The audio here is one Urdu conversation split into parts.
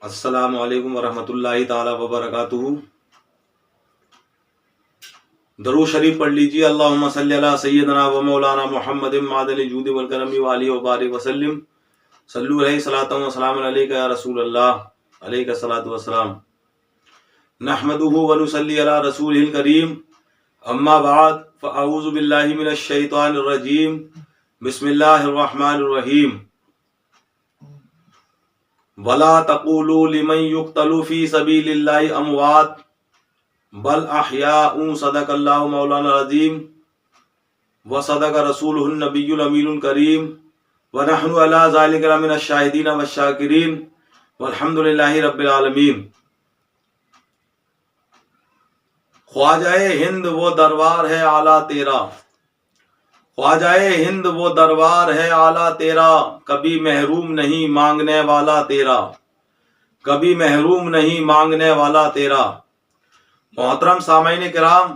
السلام علیکم ورحمۃ اللہ تعالی وبرکاتہ۔ درود شریف پڑھ لیجیے۔ اللہم صلی علی سیدنا و مولانا محمد معدن الجود والکرم وآلہ وبارک وسلم۔ صلو علیہ صلاۃ و سلام علیک یا رسول اللہ، علیک الصلاۃ والسلام۔ نحمدہ و نصلی علی رسولہ الکریم، اما بعد فاعوذ باللہ من الشیطان الرجیم، بسم اللہ الرحمن الرحیم۔ ولا تقولوا لمن يقتل في سبيل الله اموات بل احياء صدق الله مولانا العظيم وصدق رسوله النبي الامين الكريم ونحن على ذلك لمن الشاهدين والشاكرين والحمد لله رب العالمين۔ خواجہ ہند وہ دربار ہے اعلیٰ تیرا، خواجہ ہند وہ دربار ہے اعلیٰ تیرا، کبھی محروم نہیں مانگنے والا تیرا، کبھی محروم نہیں مانگنے والا تیرا۔ محترم سامعین کرام،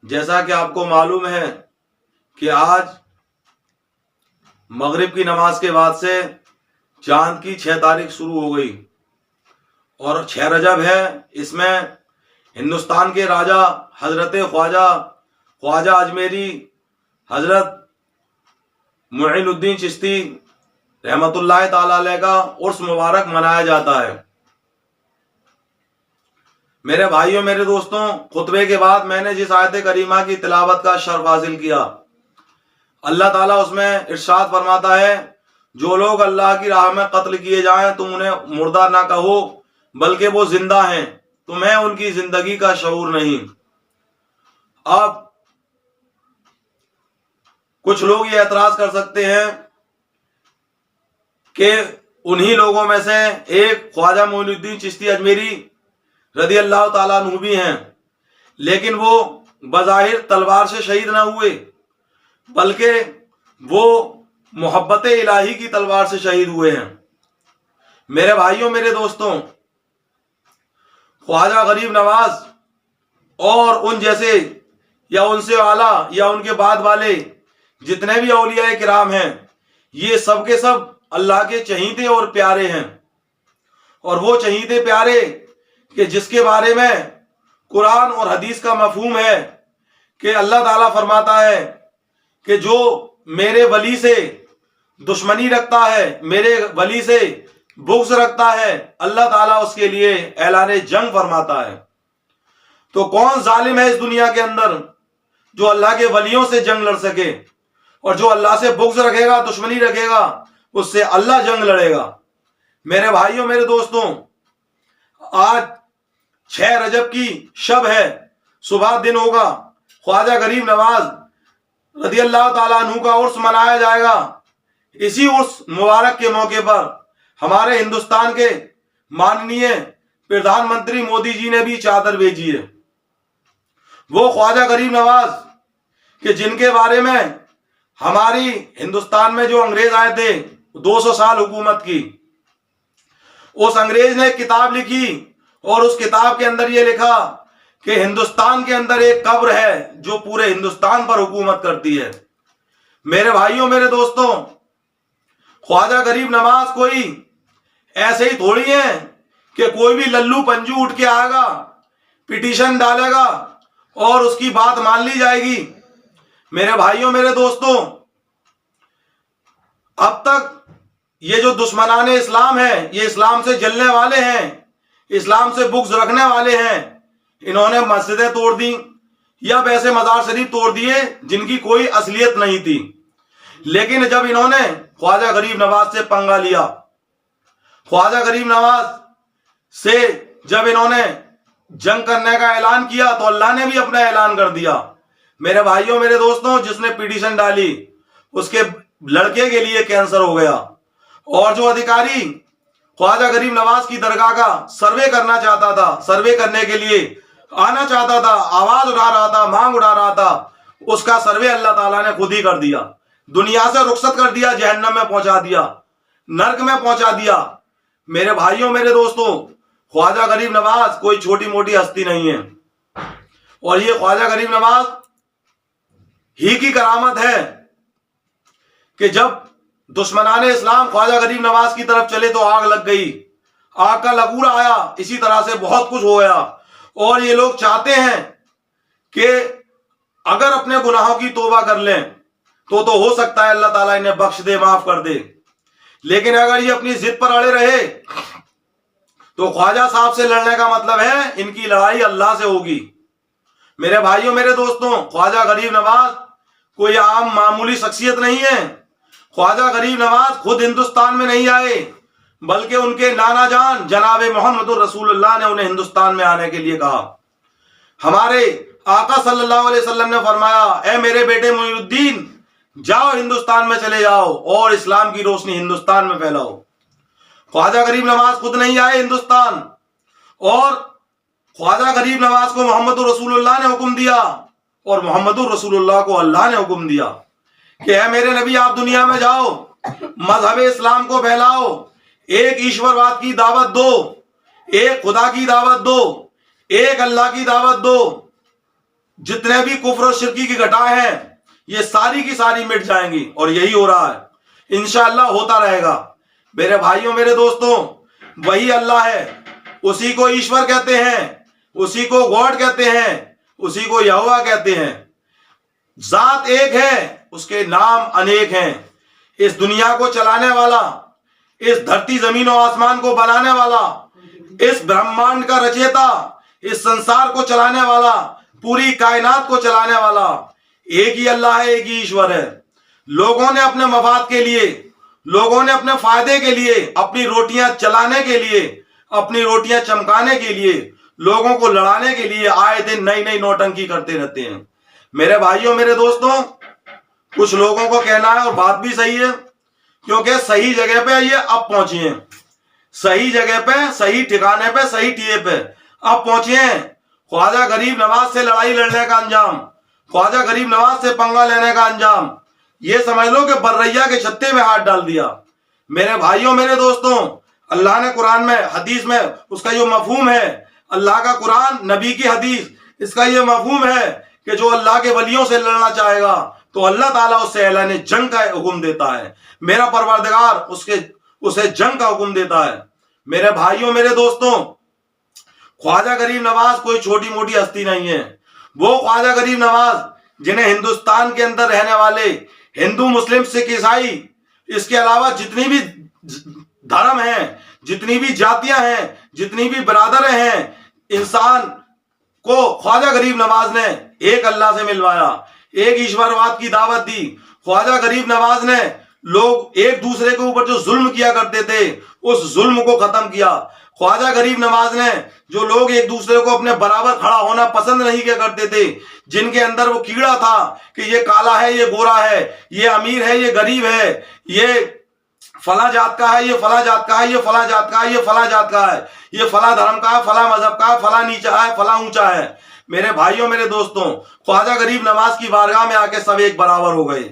جیسا کہ آپ کو معلوم ہے کہ آج مغرب کی نماز کے بعد سے چاند کی 6 تاریخ شروع ہو گئی اور 6 رجب ہے۔ اس میں ہندوستان کے راجا حضرت خواجہ اجمیری حضرت معین الدین چشتی رحمت اللہ تعالی علیہ کا عرس مبارک منایا جاتا ہے۔ میرے بھائیوں، میرے دوستوں، خطبے کے بعد میں نے جس آیت کریمہ کی تلاوت کا شرف حاصل کیا، اللہ تعالیٰ اس میں ارشاد فرماتا ہے، جو لوگ اللہ کی راہ میں قتل کیے جائیں تم انہیں مردہ نہ کہو بلکہ وہ زندہ ہیں، تمہیں ان کی زندگی کا شعور نہیں۔ اب کچھ لوگ یہ اعتراض کر سکتے ہیں کہ انہی لوگوں میں سے ایک خواجہ معین الدین چشتی اجمیری رضی اللہ تعالیٰ عنہ بھی ہیں، لیکن وہ بظاہر تلوار سے شہید نہ ہوئے بلکہ وہ محبت الہی کی تلوار سے شہید ہوئے ہیں۔ میرے بھائیوں، میرے دوستوں، خواجہ غریب نواز اور ان جیسے یا ان سے اعلیٰ یا ان کے بعد والے جتنے بھی اولیاء کرام ہیں، یہ سب کے سب اللہ کے چہیتے اور پیارے ہیں، اور وہ چہیتے پیارے کہ جس کے بارے میں قرآن اور حدیث کا مفہوم ہے کہ اللہ تعالیٰ فرماتا ہے کہ جو میرے ولی سے دشمنی رکھتا ہے، میرے ولی سے بغض رکھتا ہے، اللہ تعالیٰ اس کے لیے اعلان جنگ فرماتا ہے۔ تو کون ظالم ہے اس دنیا کے اندر جو اللہ کے ولیوں سے جنگ لڑ سکے؟ اور جو اللہ سے بغض رکھے گا، دشمنی رکھے گا، اس سے اللہ جنگ لڑے گا۔ میرے بھائیوں، میرے دوستوں، آج 6 رجب کی شب ہے، صبح دن ہوگا، خواجہ غریب نواز رضی اللہ تعالیٰ عنہ کا عرس منایا جائے گا۔ اسی عرس مبارک کے موقع پر ہمارے ہندوستان کے ماننیے پردھان منتری مودی جی نے بھی چادر بھیجی ہے۔ وہ خواجہ غریب نواز کہ جن کے بارے میں ہماری ہندوستان میں جو انگریز آئے تھے 200 سال حکومت کی، اس انگریز نے ایک کتاب لکھی اور اس کتاب کے اندر یہ لکھا کہ ہندوستان کے اندر ایک قبر ہے جو پورے ہندوستان پر حکومت کرتی ہے۔ میرے بھائیوں، میرے دوستوں، خواجہ غریب نواز کوئی ایسے ہی تھوڑی ہیں کہ کوئی بھی للو پنجو اٹھ کے آئے گا، پٹیشن ڈالے گا اور اس کی بات مان لی جائے گی۔ میرے بھائیوں، میرے دوستوں، اب تک یہ جو دشمنان اسلام ہیں، یہ اسلام سے جلنے والے ہیں، اسلام سے بغض رکھنے والے ہیں، انہوں نے مسجدیں توڑ دی یا ویسے مزار شریف توڑ دیے جن کی کوئی اصلیت نہیں تھی، لیکن جب انہوں نے خواجہ غریب نواز سے پنگا لیا، خواجہ غریب نواز سے جب انہوں نے جنگ کرنے کا اعلان کیا تو اللہ نے بھی اپنا اعلان کر دیا۔ میرے بھائیوں، میرے دوستوں، جس نے پٹیشن ڈالی اس کے لڑکے کے لیے کینسر ہو گیا، اور جو ادھیکاری خواجہ غریب نواز کی درگاہ کا سروے کرنا چاہتا تھا، سروے کرنے کے لیے آنا چاہتا تھا، آواز اٹھا رہا تھا، مانگ اٹھا رہا تھا، اس کا سروے اللہ تعالیٰ نے خود ہی کر دیا، دنیا سے رخصت کر دیا، جہنم میں پہنچا دیا، نرک میں پہنچا دیا۔ میرے بھائیوں، میرے دوستوں، خواجہ غریب نواز کوئی چھوٹی موٹی ہستی نہیں ہے، اور یہ خواجہ غریب نواز ہی کی کرامت ہے کہ جب دشمنان اسلام خواجہ غریب نواز کی طرف چلے تو آگ لگ گئی، آگ کا لگورا آیا، اسی طرح سے بہت کچھ ہو گیا. اور یہ لوگ چاہتے ہیں کہ اگر اپنے گناہوں کی توبہ کر لیں تو ہو سکتا ہے اللہ تعالیٰ انہیں بخش دے، معاف کر دے. لیکن اگر یہ اپنی ضد پر اڑے رہے تو خواجہ صاحب سے لڑنے کا مطلب ہے ان کی لڑائی اللہ سے ہوگی. میرے بھائیوں، میرے دوستوں، خواجہ غریب نواز کوئی عام معمولی شخصیت نہیں ہے. خواجہ غریب نواز خود ہندوستان میں نہیں آئے، بلکہ ان کے نانا جان جناب محمد الرسول اللہ نے انہیں ہندوستان میں آنے کے لیے کہا. ہمارے آقا صلی اللہ علیہ وسلم نے فرمایا، اے میرے بیٹے معین الدین، جاؤ ہندوستان میں چلے جاؤ اور اسلام کی روشنی ہندوستان میں پھیلاؤ. خواجہ غریب نواز خود نہیں آئے ہندوستان، اور خواجہ غریب نواز کو محمد الرسول اللہ نے حکم دیا، اور محمد الرسول اللہ کو اللہ نے حکم دیا کہ اے میرے نبی، آپ دنیا میں جاؤ، مذہب اسلام کو پھیلاؤ، ایک ایشور واد کی دعوت دو، ایک خدا کی دعوت دو، ایک اللہ کی دعوت دو. جتنے بھی کفر و شرکی کی گھٹائیں ہیں یہ ساری کی ساری مٹ جائیں گی، اور یہی ہو رہا ہے، انشاءاللہ ہوتا رہے گا. میرے بھائیوں، میرے دوستوں، وہی اللہ ہے، اسی کو ایشور کہتے ہیں، اسی کو گاڈ کہتے ہیں، اسی کو یہوہ کہتے ہیں. ذات ایک ہے، اس کے نام انیک ہیں. اس دنیا کو چلانے والا، اس دھرتی زمین و آسمان کو بنانے والا، اس برہمانڈ کا رچیتا، اس سنسار کو چلانے والا، پوری کائنات کو چلانے والا ایک ہی اللہ ہے، ایک ہی ایشور ہے. لوگوں نے اپنے مفاد کے لیے، لوگوں نے اپنے فائدے کے لیے، اپنی روٹیاں چلانے کے لیے، اپنی روٹیاں چمکانے کے لیے، لوگوں کو لڑانے کے لیے آئے دن نئی نئی نوٹنکی کرتے رہتے ہیں. میرے بھائیوں، میرے دوستوں، کچھ لوگوں کو کہنا ہے، اور بات بھی صحیح ہے، کیونکہ صحیح جگہ پہ یہ اب پہنچے ہیں، صحیح جگہ پہ، صحیح ٹھکانے پہ، صحیح ٹیے پہ اب پہنچے ہیں. خواجہ غریب نواز سے لڑائی لڑنے کا انجام، خواجہ غریب نواز سے پنگا لینے کا انجام، یہ سمجھ لو کہ بریا کے چھتے میں ہاتھ ڈال دیا. میرے بھائیوں، میرے دوستوں، اللہ نے قرآن میں، حدیث میں اس کا یہ مفہوم ہے، اللہ کا قرآن، نبی کی حدیث، اس کا یہ مفہوم ہے کہ جو اللہ کے ولیوں سے لڑنا چاہے گا تو اللہ تعالیٰ اس سے اعلان جنگ کا حکم دیتا ہے. میرا پروردگار اسے جنگ کا حکم دیتا ہے. میرے بھائیوں، میرے دوستوں، خواجہ غریب نواز کوئی چھوٹی موٹی ہستی نہیں ہے. وہ خواجہ غریب نواز جنہیں ہندوستان کے اندر رہنے والے ہندو، مسلم، سکھ، عیسائی، اس کے علاوہ جتنی بھی دھرم ہیں، جتنی بھی جاتیاں ہیں، جتنی بھی برادریں ہیں، انسان کو خواجہ غریب نواز نے ایک اللہ سے ملوایا، ایک ایشور واد کی دعوت دی. خواجہ غریب نواز نے لوگ ایک دوسرے کے اوپر جو ظلم کیا کرتے تھے اس ظلم کو ختم کیا. خواجہ غریب نواز نے جو لوگ ایک دوسرے کو اپنے برابر کھڑا ہونا پسند نہیں کیا کرتے تھے، جن کے اندر وہ کیڑا تھا کہ یہ کالا ہے، یہ گورا ہے، یہ امیر ہے، یہ غریب ہے، یہ فلاں جات کا ہے، یہ فلاں جات کا ہے، یہ فلاں جات کا ہے، یہ فلاں جات کا ہے، یہ فلاں دھرم کا ہے، فلاں مذہب کا ہے، فلاں نیچا ہے، فلاں اونچا ہے. میرے بھائیوں، میرے دوستوں، خواجہ غریب نواز کی بارگاہ میں آ کے سب ایک برابر ہو گئے.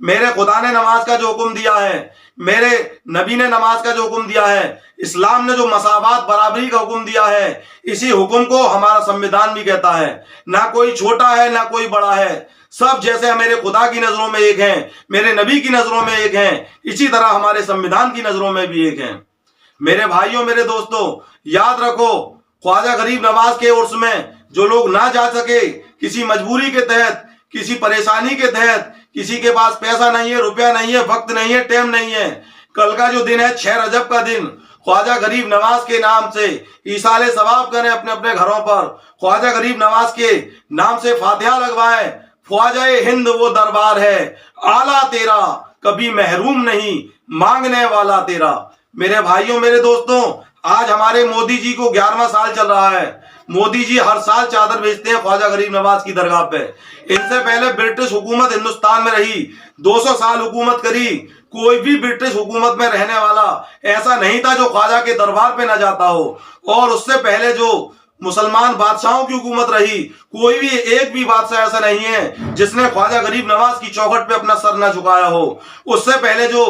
میرے خدا نے نماز کا جو حکم دیا ہے، میرے نبی نے نماز کا جو حکم دیا ہے، اسلام نے جو مساوات، برابری کا حکم دیا ہے، اسی حکم کو ہمارا سنویدھان بھی کہتا ہے. نہ کوئی چھوٹا ہے، نہ کوئی بڑا ہے، سب جیسے میرے خدا کی نظروں میں ایک ہیں، میرے نبی کی نظروں میں ایک ہیں، اسی طرح ہمارے سنویدھان کی نظروں میں بھی ایک ہیں. میرے بھائیوں، میرے دوستوں، یاد رکھو، خواجہ غریب نواز کے عرس میں جو لوگ نہ جا سکے، کسی مجبوری کے تحت، کسی پریشانی کے تحت، کسی کے پاس پیسہ نہیں ہے، روپیہ نہیں ہے، وقت نہیں ہے، ٹائم نہیں ہے، کل کا جو دن ہے 6 رجب کا دن، خواجہ غریب نواز کے نام سے ایصال ثواب کریں اپنے اپنے گھروں پر، خواجہ غریب نواز کے نام سے فاتحہ لگوائیں. خواجہ ہند وہ دربار ہے، آلہ تیرا کبھی محروم نہیں، مانگنے والا تیرا. میرے بھائیوں، میرے دوستوں، آج ہمارے مودی جی کو 11واں سال چل رہا ہے. مودی جی ہر سال چادر بھیجتے ہیں خواجہ غریب نواز کی درگاہ پہ. ان سے پہلے برٹش حکومت ہندوستان میں رہی، 200 سال حکومت کری. کوئی بھی برٹش حکومت میں رہنے والا ایسا نہیں تھا جو خواجہ کے دربار پہ نہ جاتا ہو. اور اس سے پہلے جو مسلمان بادشاہوں کی حکومت رہی، کوئی بھی ایک بھی بادشاہ ایسا نہیں ہے جس نے خواجہ غریب نواز کی چوکھٹ پہ اپنا سر نہ جھکایا ہو. اس سے پہلے جو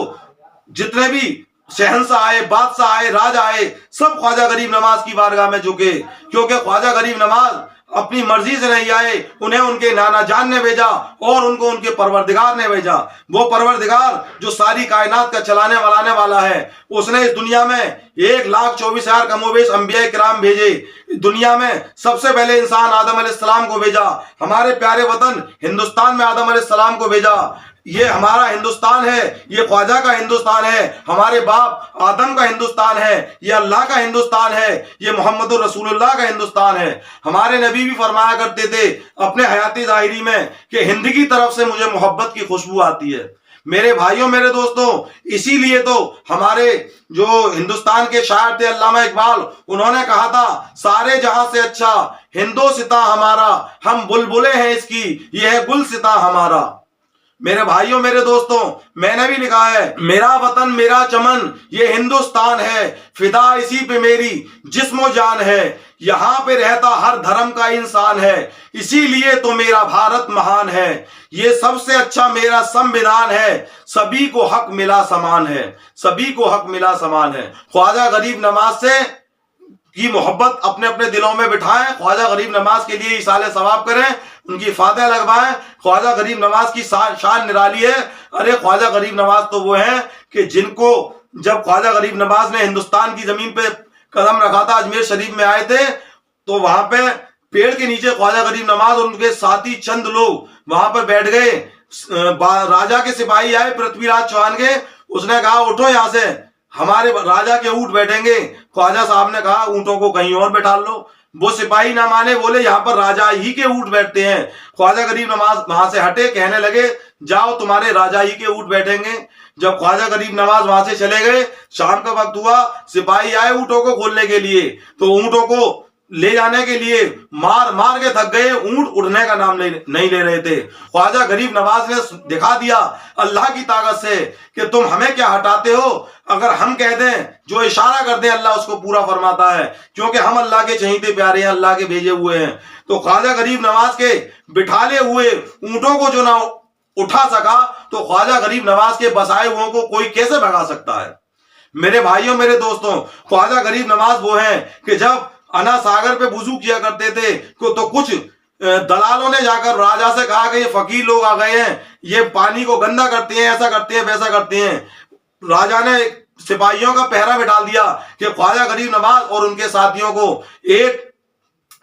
جتنے بھی شہنشاہ آئے، بادشاہ آئے، راج آئے، سب خواجہ غریب نواز کی بارگاہ میں جھکے، کیونکہ خواجہ غریب نواز اپنی مرضی سے نہیں آئے، انہیں ان کے نانا جان نے بھیجا اور ان کو ان کے پروردگار نے بھیجا۔ وہ پروردگار جو ساری کائنات کا چلانے ولانے والا ہے، اس نے اس دنیا میں 1,24,000 کم و بیش انبیاء کرام بھیجے۔ دنیا میں سب سے پہلے انسان آدم علیہ السلام کو بھیجا، ہمارے پیارے وطن ہندوستان میں آدم علیہ السلام کو بھیجا۔ یہ ہمارا ہندوستان ہے، یہ خواجہ کا ہندوستان ہے، ہمارے باپ آدم کا ہندوستان ہے، یہ اللہ کا ہندوستان ہے، یہ محمد الرسول اللہ کا ہندوستان ہے۔ ہمارے نبی بھی فرمایا کرتے تھے اپنے حیاتی ظاہری میں کہ ہند کی طرف سے مجھے محبت کی خوشبو آتی ہے۔ میرے بھائیوں، میرے دوستوں، اسی لیے تو ہمارے جو ہندوستان کے شاعر تھے علامہ اقبال، انہوں نے کہا تھا سارے جہاں سے اچھا ہندوستاں ہمارا، ہم بلبلیں ہیں اس کی، یہ ہے گلستاں ہمارا۔ میرے بھائیوں، میرے دوستوں، میں نے بھی لکھا ہے میرا وطن میرا چمن یہ ہندوستان ہے، فدا اسی پہ میری جسم و جان ہے، یہاں پہ رہتا ہر دھرم کا انسان ہے، اسی لیے تو میرا بھارت مہان ہے، یہ سب سے اچھا میرا سموِدھان ہے، سبھی کو حق ملا سمان ہے، سبھی کو حق ملا سمان ہے۔ خواجہ غریب نواز سے کی محبت اپنے اپنے دلوں میں بٹھائیں، خواجہ غریب نواز کے لیے ایصال ثواب کریں، ان کی فاتحہ لگوائیں۔ خواجہ غریب نواز کی شان نرالی ہے۔ ارے خواجہ غریب نواز تو وہ ہیں کہ جن کو جب خواجہ غریب نواز نے ہندوستان کی زمین پہ قدم رکھا تھا، اجمیر شریف میں آئے تھے، تو وہاں پہ پیڑ کے نیچے خواجہ غریب نواز اور ان کے ساتھی چند لوگ وہاں پر بیٹھ گئے۔ راجا کے سپاہی آئے پرتھوی راج چوہان کے، اس نے کہا اٹھو یہاں سے، ہمارے راجا کے اونٹ بیٹھیں گے۔ خواجہ صاحب نے کہا اونٹوں کو کہیں اور بٹھا لو۔ وہ سپاہی نہ مانے، بولے یہاں پر راجا ہی کے اونٹ بیٹھتے ہیں۔ خواجہ غریب نواز وہاں سے ہٹے، کہنے لگے جاؤ تمہارے راجا ہی کے اونٹ بیٹھیں گے۔ جب خواجہ غریب نواز وہاں سے چلے گئے، شام کا وقت ہوا، سپاہی آئے اونٹوں کو کھولنے کے لیے، تو اونٹوں کو لے جانے کے لیے مار مار کے تھک گئے، اونٹ اڑنے کا نام نہیں لے رہے تھے۔ خواجہ غریب نواز نے دکھا دیا اللہ کی طاقت سے کہ تم ہمیں کیا ہٹاتے ہو، اگر ہم کہہ دیں، جو اشارہ کر دیں اللہ اس کو پورا فرماتا ہے، کیونکہ ہم اللہ کے چہیتے پیارے ہیں، اللہ کے بھیجے ہوئے ہیں۔ تو خواجہ غریب نواز کے بٹھالے ہوئے اونٹوں کو جو نہ اٹھا سکا، تو خواجہ غریب نواز کے بسائے ہوئے کو کوئی کیسے بھگا سکتا ہے؟ میرے بھائیوں، میرے دوستوں، خواجہ غریب نواز وہ ہیں کہ جب انا ساگر پہ وضو کیا کرتے تھے تو کچھ دلالوں نے جا کر راجا سے کہا کہ یہ فقیر لوگ آ گئے ہیں، یہ پانی کو گندا کرتے ہیں، ایسا کرتے ہیں، ویسا کرتے ہیں۔ راجا نے سپاہیوں کا پہرا بٹھا دیا کہ خواجہ غریب نواز اور ان کے ساتھیوں کو ایک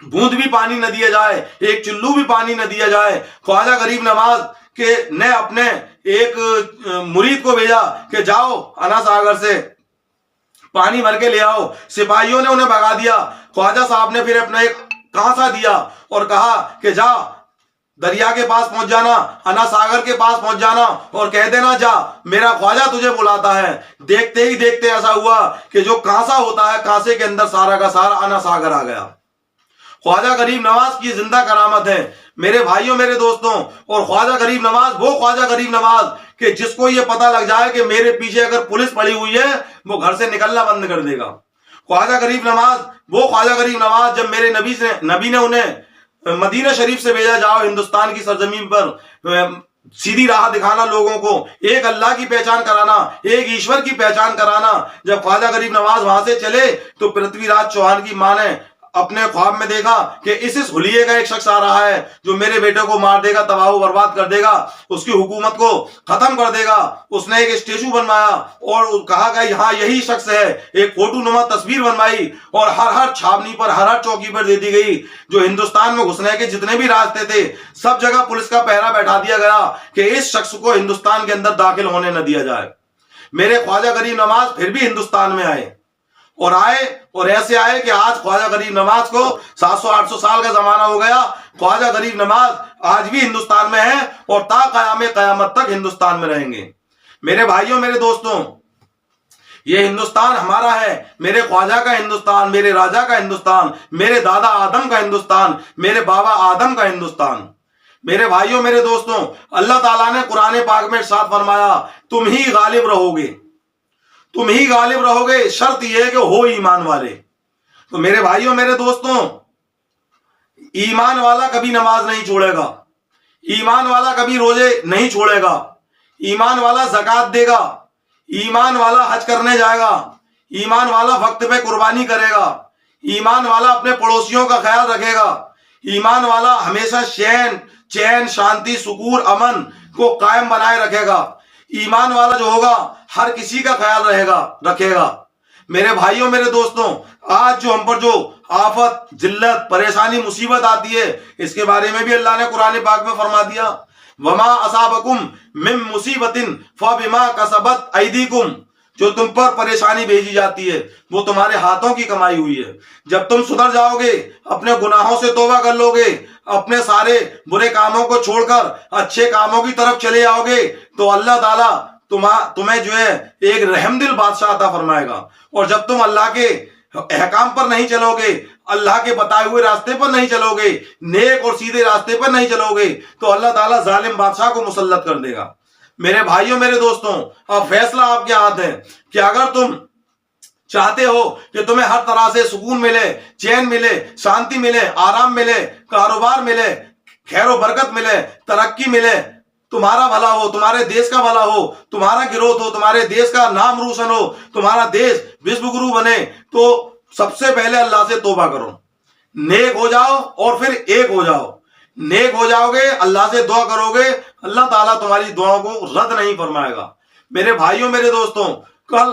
بوند بھی پانی نہ دیا جائے، ایک چلو بھی پانی نہ دیا جائے۔ خواجہ غریب نواز کے نے اپنے ایک مرید کو بھیجا کہ جاؤ انا ساگر سے پانی بھر کے لے آؤ۔ سپاہیوں نے انہیں بھگا دیا۔ خواجہ صاحب نے پھر اپنا ایک کانسا دیا اور کہا کہ جا دریا کے پاس پہنچ جانا، انا ساگر کے پاس پہنچ جانا اور کہہ دینا جا میرا خواجہ تجھے بلاتا ہے۔ دیکھتے ہی دیکھتے ایسا ہوا کہ جو کانسا ہوتا ہے، کانسے کے اندر سارا کا سارا انا ساگر آ گیا۔ خواجہ غریب نواز کی زندہ کرامت ہے میرے بھائیوں، میرے دوستوں۔ اور خواجہ غریب نواز وہ خواجہ غریب نواز کہ جس کو یہ پتہ لگ جائے کہ میرے پیچھے اگر پولیس پڑی ہوئی ہے، وہ گھر سے نکلنا بند کر دے گا۔ خواجہ غریب نواز وہ خواجہ غریب نواز جب میرے نبی نے انہیں مدینہ شریف سے بھیجا، جاؤ ہندوستان کی سرزمین پر سیدھی راہ دکھانا، لوگوں کو ایک اللہ کی پہچان کرانا، ایک ایشور کی پہچان کرانا۔ جب خواجہ غریب نواز وہاں سے چلے تو پرتھوی راج چوہان کی ماں نے اپنے خواب میں دیکھا کہ اس حلیے کا ایک شخص آ رہا ہے جو میرے بیٹے کو مار دے گا، تباہ و برباد کر دے گا، اس کی حکومت کو ختم کر دے گا۔ اس نے ایک اسٹیچو بنوایا اور کہا کہ یہاں یہی شخص ہے، ایک فوٹو نما تصویر بنوائی اور ہر چھاونی پر، ہر چوکی پر دے دی گئی۔ جو ہندوستان میں گھسنے کے جتنے بھی راستے تھے، سب جگہ پولیس کا پہرا بیٹھا دیا گیا کہ اس شخص کو ہندوستان کے اندر داخل ہونے نہ دیا جائے۔ میرے خواجہ غریب نواز پھر بھی ہندوستان میں آئے اور ایسے آئے کہ آج خواجہ غریب نواز کو 700-800 سال کا زمانہ ہو گیا۔ خواجہ غریب نواز آج بھی ہندوستان میں ہیں اور تا قیام قیامت تک ہندوستان میں رہیں گے۔ میرے بھائیوں، میرے دوستوں، یہ ہندوستان ہمارا ہے، میرے خواجہ کا ہندوستان، میرے راجا کا ہندوستان، میرے دادا آدم کا ہندوستان، میرے بابا آدم کا ہندوستان۔ میرے بھائیوں، میرے دوستوں، اللہ تعالیٰ نے قرآن پاک میں ارشاد فرمایا تم ہی غالب رہو گے، تم ہی غالب رہو گے، شرط یہ ہے کہ ہو ایمان والے۔ تو میرے بھائیوں، میرے دوستوں، ایمان والا کبھی نماز نہیں چھوڑے گا، ایمان والا کبھی روزے نہیں چھوڑے گا، ایمان والا زکوٰۃ دے گا، ایمان والا حج کرنے جائے گا، ایمان والا وقت پہ قربانی کرے گا، ایمان والا اپنے پڑوسیوں کا خیال رکھے گا، ایمان والا ہمیشہ چین شانتی سکون امن کو قائم بنائے رکھے گا. ایمان والا جو ہوگا ہر کسی کا خیال رکھے گا. میرے بھائیوں میرے دوستوں، آج جو ہم پر جو آفت ذلت پریشانی مصیبت آتی ہے، اس کے بارے میں بھی اللہ نے قرآن پاک میں فرما دیا، وما اصابکم من مصیبت فبما کسبت ایدیکم. جو تم پر پریشانی بھیجی جاتی ہے وہ تمہارے ہاتھوں کی کمائی ہوئی ہے. جب تم سدھر جاؤ گے، اپنے گناہوں سے توبہ کر لو گے، اپنے سارے برے کاموں کو چھوڑ کر اچھے کاموں کی طرف چلے جاؤ گے، تو اللہ تعالیٰ تمہیں جو ہے ایک رحم دل بادشاہ عطا فرمائے گا. اور جب تم اللہ کے احکام پر نہیں چلو گے، اللہ کے بتائے ہوئے راستے پر نہیں چلو گے، نیک اور سیدھے راستے پر نہیں چلو گے، تو اللہ تعالیٰ ظالم بادشاہ کو مسلط کر دے گا. میرے بھائیوں میرے دوستوں، اب فیصلہ آپ کے ہاتھ ہے کہ اگر تم چاہتے ہو کہ تمہیں ہر طرح سے سکون ملے، چین ملے، شانتی ملے، آرام ملے، کاروبار ملے، خیر و برکت ملے، ترقی ملے، تمہارا بھلا ہو، تمہارے دیش کا بھلا ہو، تمہارا گروتھ ہو، تمہارے دیش کا نام روشن ہو، تمہارا دیش وشو گرو بنے، تو سب سے پہلے اللہ سے توبہ کرو، نیک ہو جاؤ اور پھر ایک ہو جاؤ. نیک ہو جاؤ گے، اللہ سے دعا کرو گے، اللہ تعالیٰ تمہاری دعاؤں کو رد نہیں فرمائے گا. میرے بھائیوں میرے دوستوں، کل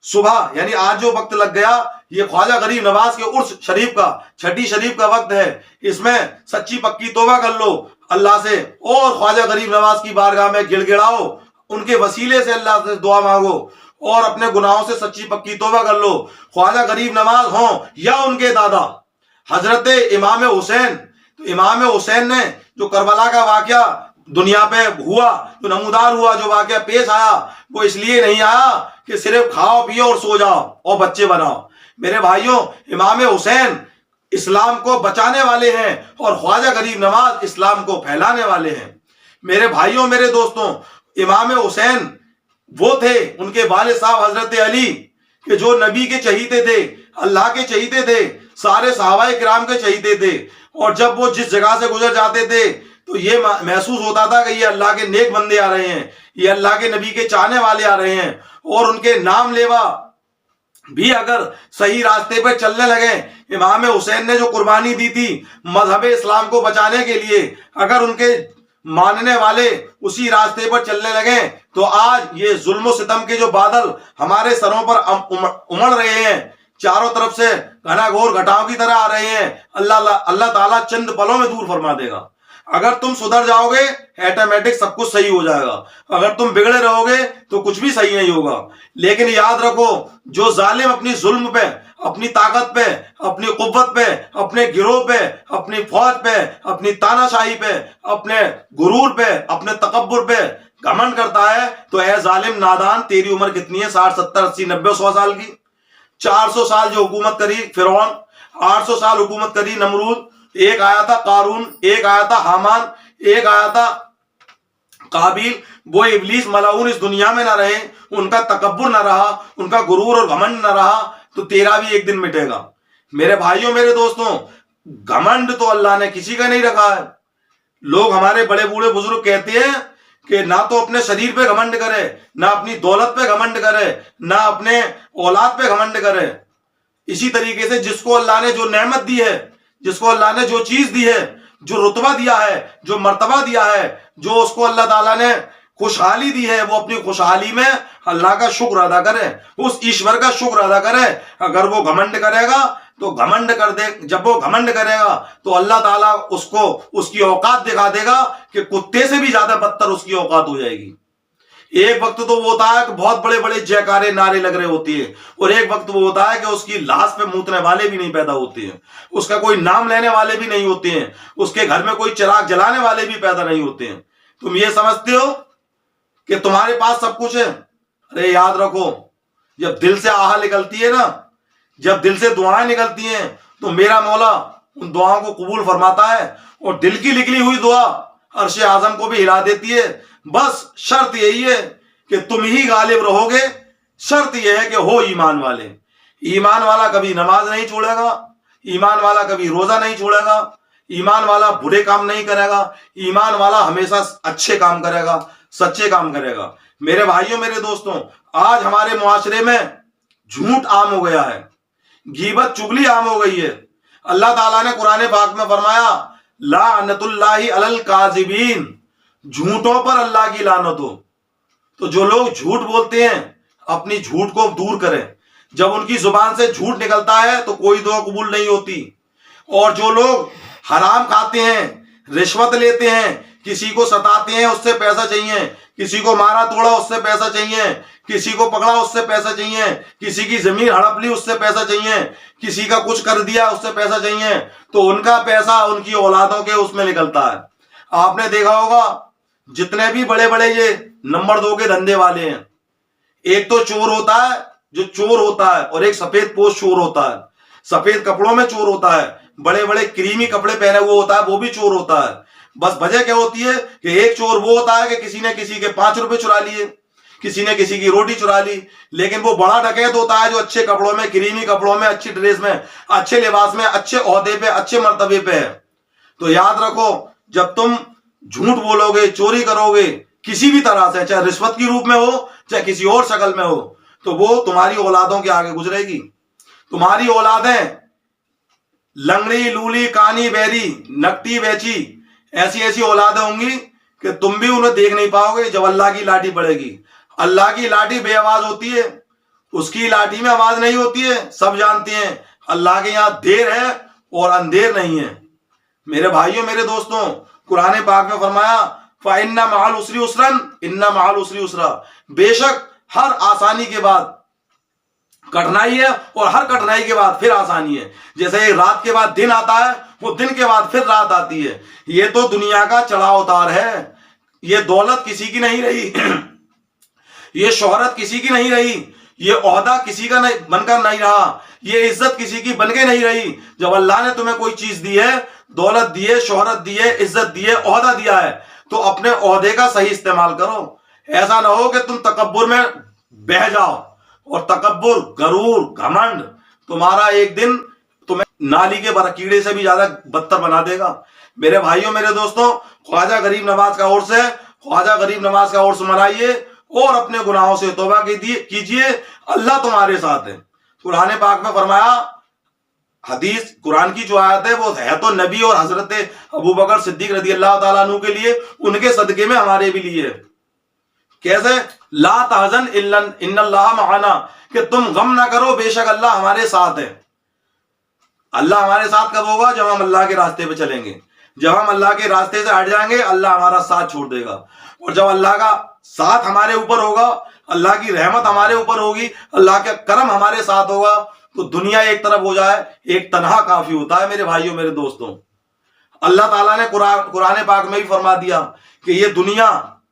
صبح یعنی آج جو وقت لگ گیا، یہ خواجہ غریب نواز کے عرس شریف کا چھٹی شریف کا وقت ہے. اس میں سچی پکی توبہ کر لو اللہ سے، اور خواجہ غریب نواز کی بارگاہ میں گڑ گڑاؤ، ان کے وسیلے سے اللہ سے دعا مانگو اور اپنے گناہوں سے سچی پکی توبہ کر لو. خواجہ غریب نواز ہوں یا ان کے دادا حضرت امام حسین، تو امام حسین نے جو کربلا کا واقعہ دنیا پہ ہوا، جو نمودار ہوا، جو واقعہ پیش آیا، وہ اس لیے نہیں آیا کہ صرف کھاؤ پیو اور سو جاؤ اور بچے بناؤ. میرے بھائیوں، امام حسین اسلام کو بچانے والے ہیں اور خواجہ غریب نواز اسلام کو پھیلانے والے ہیں. میرے بھائیوں میرے دوستوں، امام حسین وہ تھے، ان کے والد صاحب حضرت علی، کہ جو نبی کے چہیتے تھے، اللہ کے چہیتے تھے، سارے صحابہ کرام کے چہیتے تھے. اور جب وہ جس جگہ سے گزر جاتے تھے تو یہ محسوس ہوتا تھا کہ یہ اللہ کے نیک بندے آ رہے ہیں، یہ اللہ کے نبی کے چاہنے والے آ رہے ہیں، اور ان کے نام لیوا بھی اگر صحیح راستے پہ چلنے لگے. امام حسین نے جو قربانی دی تھی مذہب اسلام کو بچانے کے لیے، اگر ان کے ماننے والے اسی راستے پر چلنے لگے تو آج یہ ظلم و ستم کے جو بادل ہمارے سروں پر امڑ رہے ہیں، چاروں طرف سے گھنا گھور گھٹاؤں کی طرح آ رہے ہیں، اللہ تعالیٰ چند پلوں میں دور فرما دے گا. اگر تم سدھر جاؤ گے ایٹومیٹک سب کچھ صحیح ہو جائے گا، اگر تم بگڑے رہو گے تو کچھ بھی صحیح نہیں ہوگا. لیکن یاد رکھو، جو ظالم اپنی ظلم پہ، اپنی طاقت پہ، اپنی قوت پہ، اپنے گروہ پہ، اپنی فوج پہ، اپنی تاناشاہی پہ، اپنے غرور پہ، اپنے تکبر پہ گھمنڈ کرتا ہے، تو اے ظالم نادان، تیری عمر کتنی ہے؟ 60 70 80 90 100 سال کی؟ 400 سال جو حکومت کری فرعون، 800 سال حکومت کری نمرود، ایک آیا تھا قارون، ایک آیا تھا حامان، ایک آیا تھا قابیل. وہ ابلیس ملعون اس دنیا میں نہ رہے، ان کا تکبر نہ رہا، ان کا غرور اور گھمنڈ نہ رہا، تو تیرا بھی ایک دن مٹے گا. میرے بھائیوں میرے دوستوں، گھمنڈ تو اللہ نے کسی کا نہیں رکھا ہے. لوگ ہمارے بڑے بوڑھے بزرگ کہتے ہیں کہ نہ تو اپنے شریر پہ گھمنڈ کرے، نہ اپنی دولت پہ گھمنڈ کرے، نہ اپنے اولاد پہ گھمنڈ کرے. اسی طریقے سے جس کو اللہ نے جو نعمت دی ہے، جس کو اللہ نے جو چیز دی ہے، جو رتبہ دیا ہے، جو مرتبہ دیا ہے، جو اس کو اللہ تعالیٰ نے خوشحالی دی ہے، وہ اپنی خوشحالی میں اللہ کا شکر ادا کرے، اس ایشور کا شکر ادا کرے. اگر وہ گھمنڈ کرے گا تو گھمنڈ کر دے، جب وہ گھمنڈ کرے گا تو اللہ تعالیٰ اس کو اس کی اوقات دکھا دے گا کہ کتے سے بھی زیادہ بدتر اس کی اوقات ہو جائے گی. ایک وقت تو وہ ہوتا ہے کہ بہت بڑے بڑے جیکارے نعرے لگ رہے ہوتے ہیں، اور ایک وقت وہ ہوتا ہے کہ اس کی لاش پہ موتنے والے بھی نہیں پیدا ہوتے ہیں، اس کا کوئی نام لینے والے بھی نہیں ہوتے ہیں، اس کے گھر میں کوئی چراغ جلانے والے بھی پیدا نہیں ہوتے ہیں. تم یہ سمجھتے ہو کہ تمہارے پاس سب کچھ ہے؟ ارے یاد رکھو، جب دل سے آہا نکلتی ہے نا، جب دل سے دعائیں نکلتی ہیں تو میرا مولا ان دعاؤں کو قبول فرماتا ہے، اور دل کی نکلی ہوئی دعا عرش اعظم کو بھی ہلا دیتی ہے. بس شرط یہی ہے کہ تم ہی غالب رہو گے. شرط یہ ہے کہ ہو ایمان والے. ایمان والا کبھی نماز نہیں چھوڑے گا، ایمان والا کبھی روزہ نہیں چھوڑے گا، ایمان والا برے کام نہیں کرے گا، ایمان والا ہمیشہ اچھے کام کرے گا، سچے کام کرے گا. میرے بھائیوں میرے دوستوں، آج ہمارے معاشرے میں جھوٹ عام ہو گیا ہے، غیبت چگلی عام ہو گئی ہے. اللہ تعالیٰ نے قرآن پاک میں فرمایا لعنت اللہ علی الکاذبین، جھوٹوں پر اللہ کی لعنت ہو۔ تو جو لوگ جھوٹ بولتے ہیں اپنی جھوٹ کو دور کریں، جب ان کی زبان سے جھوٹ نکلتا ہے تو کوئی دعا قبول نہیں ہوتی۔ اور جو لوگ حرام کھاتے ہیں، رشوت لیتے ہیں، کسی کو ستاتے ہیں اس سے پیسہ چاہیے، کسی کو مارا توڑا اس سے پیسہ چاہیے، کسی کو پکڑا اس سے پیسہ چاہیے، کسی کی زمین ہڑپ لی اس سے پیسہ چاہیے، کسی کا کچھ کر دیا اس سے پیسہ چاہیے، تو ان کا پیسہ ان کی اولادوں کے اس میں نکلتا ہے۔ آپ نے دیکھا ہوگا جتنے بھی بڑے بڑے یہ نمبر 2 کے دھندے والے ہیں، ایک تو چور ہوتا ہے جو چور ہوتا ہے، اور ایک سفید پوش چور ہوتا ہے، سفید کپڑوں میں چور ہوتا ہے، بڑے بڑے کریمی کپڑے پہنے ہوئے ہوتا ہے، وہ بھی چور ہوتا ہے۔ بس وجہ کیا ہوتی ہے کہ ایک چور وہ ہوتا ہے کہ کسی نے کسی کے 5 روپے چرا لیے، کسی نے کسی کی روٹی چرا لی، لیکن وہ بڑا ڈکیت ہوتا ہے جو اچھے کپڑوں میں، کریمی کپڑوں میں، اچھی ڈریس میں، اچھے لباس میں، اچھے عہدے پہ، اچھے مرتبے پہ ہے۔ تو یاد رکھو جب تم جھوٹ بولو گے، چوری کرو گے کسی بھی طرح سے، چاہے رشوت کی روپ میں ہو چاہے کسی اور شکل میں ہو، تو وہ تمہاری اولادوں کے آگے گزرے گی۔ تمہاری اولادیں لنگڑی، لولی، کانی، بہری، نکٹی، بیچی، ایسی ایسی اولادیں ہوں گی کہ تم بھی انہیں دیکھ نہیں پاؤ گے جب اللہ کی لاٹھی پڑے گی۔ اللہ کی لاٹھی بے آواز ہوتی ہے، اس کی لاٹھی میں آواز نہیں ہوتی ہے، سب جانتے ہیں اللہ کے یہاں دیر ہے اور اندھیر نہیں ہے۔ میرے بھائیوں، میرے دوستوں، قرآن پاک میں فرمایا فَإِنَّ مَعَ الْعُسْرِ يُسْرًا إِنَّ مَعَ الْعُسْرِ يُسْرًا، بے شک ہر آسانی کے بعد کٹھنائی ہے، اور ہر کٹھنائی کے بعد پھر آسانی ہے۔ جیسے رات کے بعد دن آتا ہے، وہ دن کے بعد پھر رات آتی ہے۔ یہ تو دنیا کا چڑھاؤ اتار ہے۔ یہ دولت کسی کی نہیں رہی، یہ شہرت کسی کی نہیں رہی، یہ عہدہ کسی کا بن کر نہیں رہا، یہ عزت کسی کی بن کے نہیں رہی۔ جب اللہ نے تمہیں کوئی چیز دی ہے، دولت دی ہے، شہرت دی ہے، عزت دی ہے، عہدہ دیا ہے، تو اپنے عہدے کا صحیح استعمال کرو۔ ایسا نہ ہو کہ تم تکبر میں بہہ جاؤ، اور تکبر، غرور، گھمنڈ تمہارا ایک دن تمہیں نالی کے کیڑے سے بھی زیادہ بدتر بنا دے گا۔ میرے بھائیوں، میرے دوستوں، خواجہ غریب نواز کا عرس ہے، خواجہ غریب نواز کا عرس منائیے اور اپنے گناہوں سے توبہ کیجیے، اللہ تمہارے ساتھ ہے۔ قرآن پاک میں فرمایا، حدیث قرآن کی جو آیت ہے وہ ہے تو نبی اور حضرت ابوبکر صدیق رضی اللہ تعالیٰ عنہ کے لیے، ان کے صدقے میں ہمارے بھی لیے۔ کیسے؟ لا تحزن ان اللہ معنا، کہ تم غم نہ کرو، بے شک اللہ ہمارے ساتھ ہے۔ اللہ ہمارے ساتھ کب ہوگا؟ جب ہم اللہ کے راستے پہ چلیں گے۔ جب ہم اللہ کے راستے سے ہٹ جائیں گے اللہ ہمارا ساتھ چھوڑ دے گا، اور جب اللہ کا ساتھ ہمارے اوپر ہوگا، اللہ کی رحمت ہمارے اوپر ہوگی، اللہ کا کرم ہمارے ساتھ ہوگا، تو دنیا ایک طرف ہو جائے ایک تنہا کافی ہوتا ہے۔ میرے بھائیوں، میرے دوستوں، اللہ تعالیٰ نے قرآن پاک میں بھی فرما دیا کہ یہ دنیا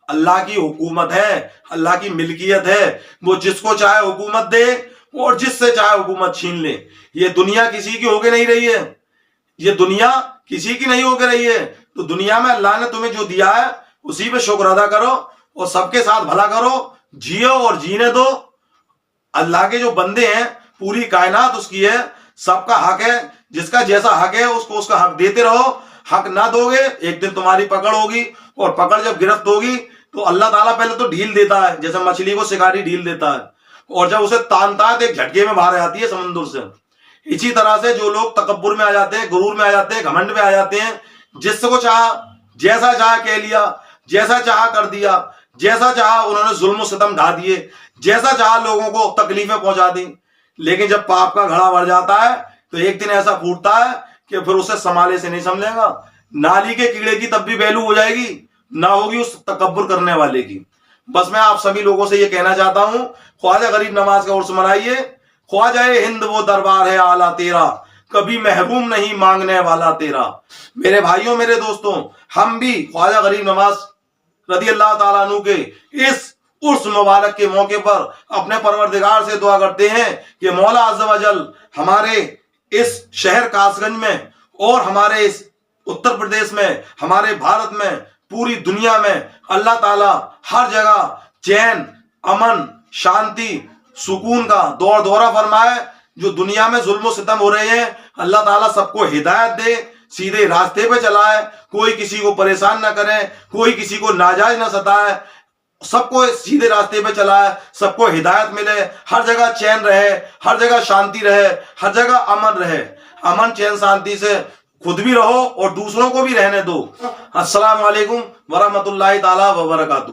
اللہ کی حکومت ہے، اللہ کی ملکیت ہے، وہ جس کو چاہے حکومت دے اور جس سے چاہے حکومت چھین لے۔ یہ دنیا کسی کی ہو کے نہیں رہی ہے، یہ دنیا کسی کی نہیں ہو کے رہی ہے۔ تو دنیا میں اللہ نے تمہیں جو دیا ہے اسی پہ شکر ادا کرو، اور سب کے ساتھ بھلا کرو، جیو اور جینے دو۔ اللہ کے جو بندے ہیں، پوری کائنات اس کی ہے، سب کا حق ہے، جس کا جیسا حق ہے اس کو اس کا حق دیتے رہو۔ حق نہ دو گے ایک دن تمہاری پکڑ ہوگی، اور پکڑ جب گرفت ہوگی تو اللہ تعالیٰ پہلے تو ڈھیل دیتا ہے، جیسے مچھلی کو شکاری ڈھیل دیتا ہے، اور جب اسے تانتا ہے تو ایک جھٹکے میں باہر آتی ہے سمندر سے۔ اسی طرح سے جو لوگ تکبر میں آ جاتے ہیں، غرور میں آ جاتے ہیں، گھمنڈ میں آ جاتے ہیں، جس کو چاہا جیسا چاہا کہہ لیا، جیسا چاہا کر دیا، جیسا چاہا انہوں نے ظلم و ستم ڈھا دیے، جیسا چاہا لوگوں کو تکلیفیں پہنچا دی۔ لیکن جب پاپ کا گھڑا بھر جاتا ہے تو ایک دن ایسا پھوٹتا ہے کہ پھر اسے سنبھالے سے نہیں سنبھلے گا۔ نالی کے کیڑے کی تب بھی ویلو ہو جائے گی، نہ ہوگی اس تکبر کرنے والے کی۔ بس میں آپ سبھی لوگوں سے یہ کہنا چاہتا ہوں، خواجہ غریب نواز کا عرس منائیے۔ خواجہ ہند وہ دربار ہے اعلیٰ تیرا، کبھی محروم نہیں مانگنے والا تیرا۔ میرے بھائیوں، میرے دوستوں، ہم بھی خواجہ غریب نواز رضی اللہ تعالیٰ عنہ کے اس عرس مبارک کے موقع پر اپنے پروردگار سے دعا کرتے ہیں کہ مولا عز و جل ہمارے اس شہر کاس گنج میں اور ہمارے اس اتر پردیش میں، ہمارے بھارت میں، پوری دنیا میں اللہ تعالیٰ ہر جگہ چین، امن، شانتی، سکون کا دور دورہ فرمائے۔ جو دنیا میں ظلم و ستم ہو رہے ہیں اللہ تعالیٰ سب کو ہدایت دے، سیدھے راستے پہ چلائے، کوئی کسی کو پریشان نہ کرے، کوئی کسی کو ناجائز نہ ستائے، سب کو سیدھے راستے پہ چلائے، سب کو ہدایت ملے، ہر جگہ چین رہے، ہر جگہ شانتی رہے، ہر جگہ امن رہے۔ امن چین شانتی سے خود بھی رہو اور دوسروں کو بھی رہنے دو۔ السلام علیکم ورحمۃ اللہ تعالی وبرکاتہ۔